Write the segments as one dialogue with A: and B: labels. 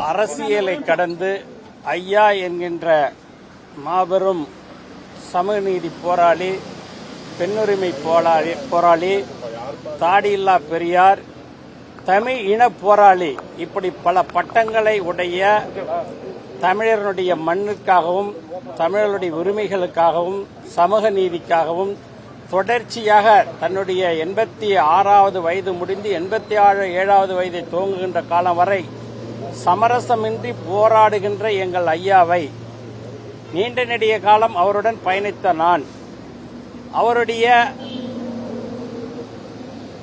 A: அரசியலை கடந்து ஐயா என்கின்ற மாபெரும் சமூக நீதி போராளி, பெண்ணுரிமை போராளி, தாடியில்லா பெரியார், தமிழ் இன போராளி, இப்படி பல பட்டங்களை உடைய தமிழர்களுடைய மண்ணுக்காகவும் தமிழர்களுடைய உரிமைகளுக்காகவும் சமூக நீதிக்காகவும் தொடர்ச்சியாக தன்னுடைய 86வது வயது முடிந்து 87வது வயதை துவங்குகின்ற காலம் வரை சமரசமின்றி போராடுகின்ற எங்கள் ஐயாவை நீண்ட நெடிய காலம் அவருடன் பயணித்த நான் அவருடைய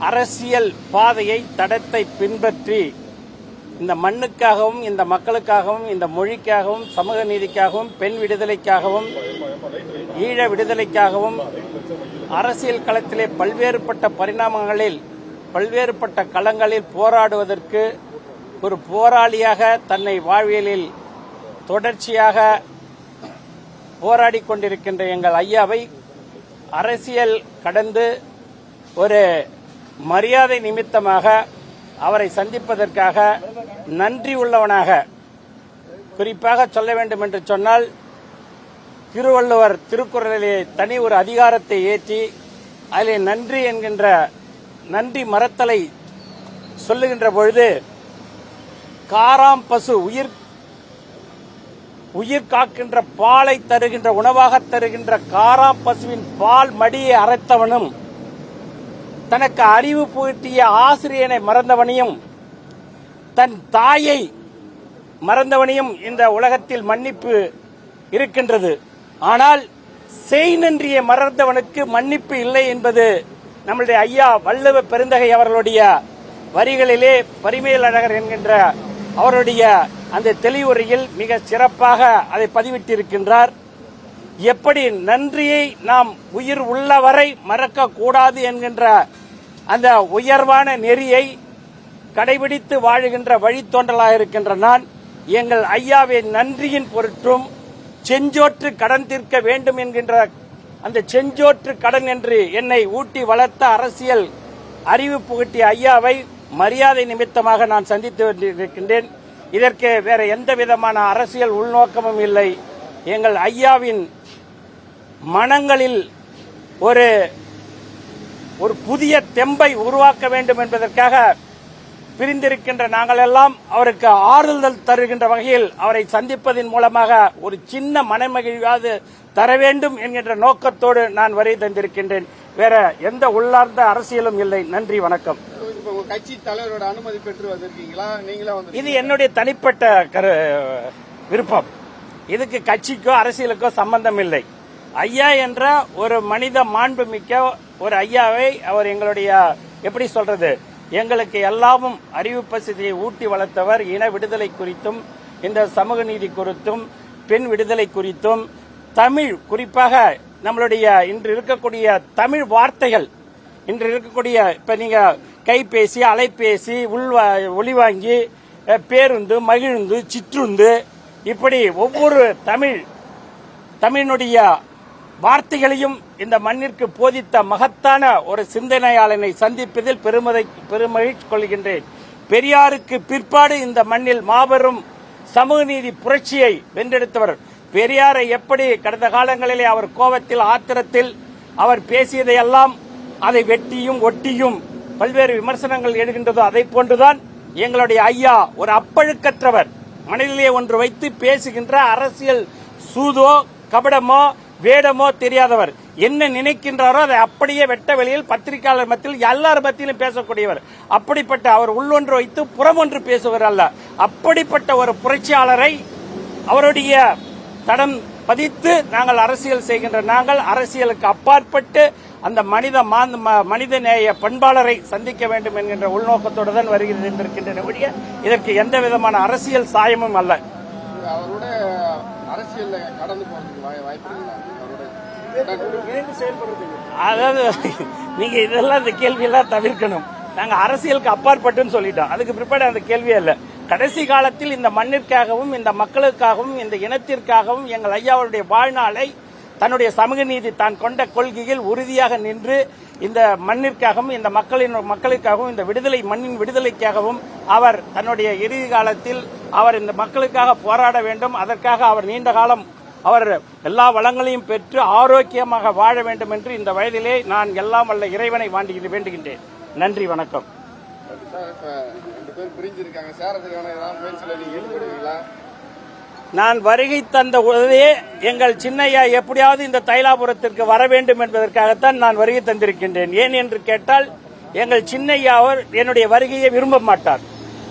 A: அரசியல் பாதையை தடத்தை பின்பற்றி இந்த மண்ணுக்காகவும் இந்த மக்களுக்காகவும் இந்த மொழிக்காகவும் சமூக நீதிக்காகவும் பெண் விடுதலைக்காகவும் ஈழ விடுதலைக்காகவும் அரசியல் களத்திலே பல்வேறுபட்ட பரிணாமங்களில் பல்வேறுபட்ட களங்களில் போராடுவதற்கு ஒரு போராளியாக தன்னை வாழ்வியலில் தொடர்ச்சியாக போராடி கொண்டிருக்கின்ற எங்கள் ஐயாவை அரசியல் கடந்து ஒரு மரியாதை நிமித்தமாக அவரை சந்திப்பதற்காக நன்றி உள்ளவனாக, குறிப்பாக சொல்ல வேண்டும் என்று சொன்னால், திருவள்ளுவர் திருக்குறளிலே தனி ஒரு அதிகாரத்தை ஏற்றி அதிலே நன்றி என்கின்ற நன்றி மறத்தலை சொல்லுகின்ற பொழுது, காராம் பசு உயிர் காக்கின்ற பாலை தருகின்ற உணவாக தருகின்ற காராம் பசுவின் பால் மடியை அரைத்தவனும் தனக்கு அறிவு புகட்டிய ஆசிரியனை மறந்தவனையும் தன் தாயை மறந்தவனையும் இந்த உலகத்தில் மன்னிப்பு இருக்கின்றது. ஆனால் செய் நன்றியை மறந்தவனுக்கு மன்னிப்பு இல்லை என்பது நம்முடைய ஐயா வள்ளுவ பெருந்தகை அவர்களுடைய வரிகளிலே பரிமேலழகர் என்கின்ற அவருடைய அந்த தெளிவுரையில் மிக சிறப்பாக அதை பதிவிட்டிருக்கின்றார். எப்படி நன்றியை நாம் உயிர் உள்ளவரை மறக்கக்கூடாது என்கின்ற அந்த உயர்வான நெறியை கடைபிடித்து வாழுகின்ற வழித்தோன்றலாக இருக்கின்ற நான் எங்கள் ஐயாவின் நன்றியின் பொருட்டும் செஞ்சோற்று கடன் தீர்க்க வேண்டும் என்கின்ற அந்த செஞ்சோற்று கடன் என்று என்னை ஊட்டி வளர்த்த அரசியல் அறிவு புகட்டிய ஐயாவை மரியாதை நிமித்தமாக நான் சந்தித்து இருக்கின்றேன். இதற்கு வேற எந்த விதமான அரசியல் உள்நோக்கமும் இல்லை. எங்கள் ஐயாவின் மனங்களில் ஒரு புதிய தெம்பை உருவாக்க வேண்டும் என்பதற்காக பிரிந்திருக்கின்ற நாங்கள் எல்லாம் அவருக்கு ஆறுதல் தருகின்ற வகையில் அவரை சந்திப்பதன் மூலமாக ஒரு சின்ன மனமகிழ்வாது தர வேண்டும் என்கின்ற நோக்கத்தோடு நான் வரை தந்திருக்கின்றேன். வேற எந்த உள்ளார்ந்த அரசியலும் இல்லை. நன்றி, வணக்கம்.
B: கட்சி தலைவரோட அனுமதி பெற்று வந்திருக்கீங்களா? நீங்களா?
A: இது என்னுடைய தனிப்பட்ட விருப்பம். இதுக்கு கட்சிக்கோ அரசியலுக்கோ சம்பந்தம் இல்லை. ஐயா என்ற ஒரு மனித மாண்பு மிக்க ஒரு ஐயாவை அவர் எங்களுடைய எப்படி சொல்றது, எங்களுக்கு எல்லாமும் அறிவு பசியை ஊட்டி வளர்த்தவர். இன விடுதலை குறித்தும் இந்த சமூக நீதி குறித்தும் பெண் விடுதலை குறித்தும் தமிழ், குறிப்பாக நம்மளுடைய இன்று இருக்கக்கூடிய தமிழ் வார்த்தைகள், இன்று இருக்கக்கூடிய இப்ப நீங்க கைபேசி, அலைபேசி, ஒளிவாங்கி, பேருந்து, மகிழுந்து, சிற்றுந்து, இப்படி ஒவ்வொரு தமிழினுடைய வார்த்தைகளையும் இந்த மண்ணிற்கு போதித்த மகத்தான ஒரு சிந்தனையாளனை சந்திப்பதில் பெருமகிழ்ச்சி கொள்கின்றேன். பெரியாருக்கு பிற்பாடு இந்த மண்ணில் மாபெரும் சமூக நீதி புரட்சியை வென்றெடுத்தவர் பெரியாரை. எப்படி கடந்த காலங்களிலே அவர் கோபத்தில், ஆத்திரத்தில் அவர் பேசியதையெல்லாம் அதை வெட்டியும் ஒட்டியும் பல்வேறு விமர்சனங்கள் எழுகின்றதோ அதை போன்றுதான் எங்களுடைய ஐயா ஒரு அப்பழுக்கற்றவர். மனதிலே ஒன்று வைத்து பேசுகின்ற அரசியல் சூதோ கபடமோ வேடமோ தெரியாதவர். என்ன நினைக்கின்றாரோ அதை அப்படியே வெட்ட வெளியில் பத்திரிகையாளர் மத்தியில் எல்லார் மத்தியிலும் பேசக்கூடியவர். அப்படிப்பட்ட அவர் உள்ளொன்று வைத்து புறமொன்று பேசுவர் அல்ல. அப்படிப்பட்ட ஒரு புரட்சியாளரை அவருடைய தடம் பதித்து நாங்கள் அரசியல் செய்கின்ற நாங்கள் அரசியலுக்கு அப்பாற்பட்டு அந்த மனித நேய பண்பாளரை சந்திக்க வேண்டும் என்கின்ற உள்நோக்கத்தோடு தான் வருகின்றன ஒழிய இதற்கு எந்த விதமான அரசியல் சாயமும் அல்ல.
B: அவரோட அரசியல் கடந்து போறதுக்கு வாய்ப்பு.
A: அதாவது நீங்க இதெல்லாம் இந்த கேள்வியெல்லாம் தவிர்க்கணும். நாங்க அரசியலுக்கு அப்பாற்பட்டுன்னு சொல்லிட்டோம். அதுக்கு பிற்பாடு அந்த கேள்வியே இல்லை. கடைசி காலத்தில் இந்த மண்ணிற்காகவும் இந்த மக்களுக்காகவும் இந்த இனத்திற்காகவும் எங்கள் ஐயாவுடைய வாழ்நாளை தன்னுடைய சமூக நீதி தான் கொண்ட கொள்கையில் உறுதியாக நின்று இந்த மண்ணிற்காகவும் இந்த மக்களுக்காகவும் இந்த மண்ணின் விடுதலைக்காகவும் அவர் தன்னுடைய இறுதி காலத்தில் அவர் இந்த மக்களுக்காக போராட வேண்டும். அதற்காக அவர் நீண்ட காலம் அவர் எல்லா வளங்களையும் பெற்று ஆரோக்கியமாக வாழ வேண்டும் என்று இந்த வயதிலே நான் எல்லாம் வல்ல இறைவனை வேண்டுகின்றேன். நன்றி, வணக்கம். நான் வருகை தந்த உடனே எங்கள் சின்னையா எப்படியாவது இந்த தைலாபுரத்திற்கு வர வேண்டும் என்பதற்காகத்தான் நான் வருகை தந்திருக்கின்றேன். ஏன் என்று கேட்டால் எங்கள் சின்னையா அவர் என்னுடைய வருகையை விரும்ப மாட்டார்.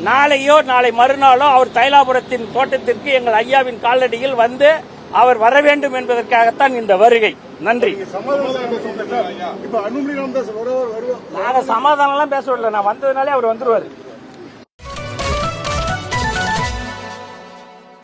A: நாளையோ நாளை மறுநாளோ அவர் தைலாபுரத்தின் தோட்டத்திற்கு எங்கள் ஐயாவின் காலடியில் வந்து அவர் வர வேண்டும் என்பதற்காகத்தான் இந்த வருகை. நன்றி. நாங்க சமாதானம் எல்லாம் பேச விடல. நான் வந்ததுனாலே அவர் வந்துருவாரு.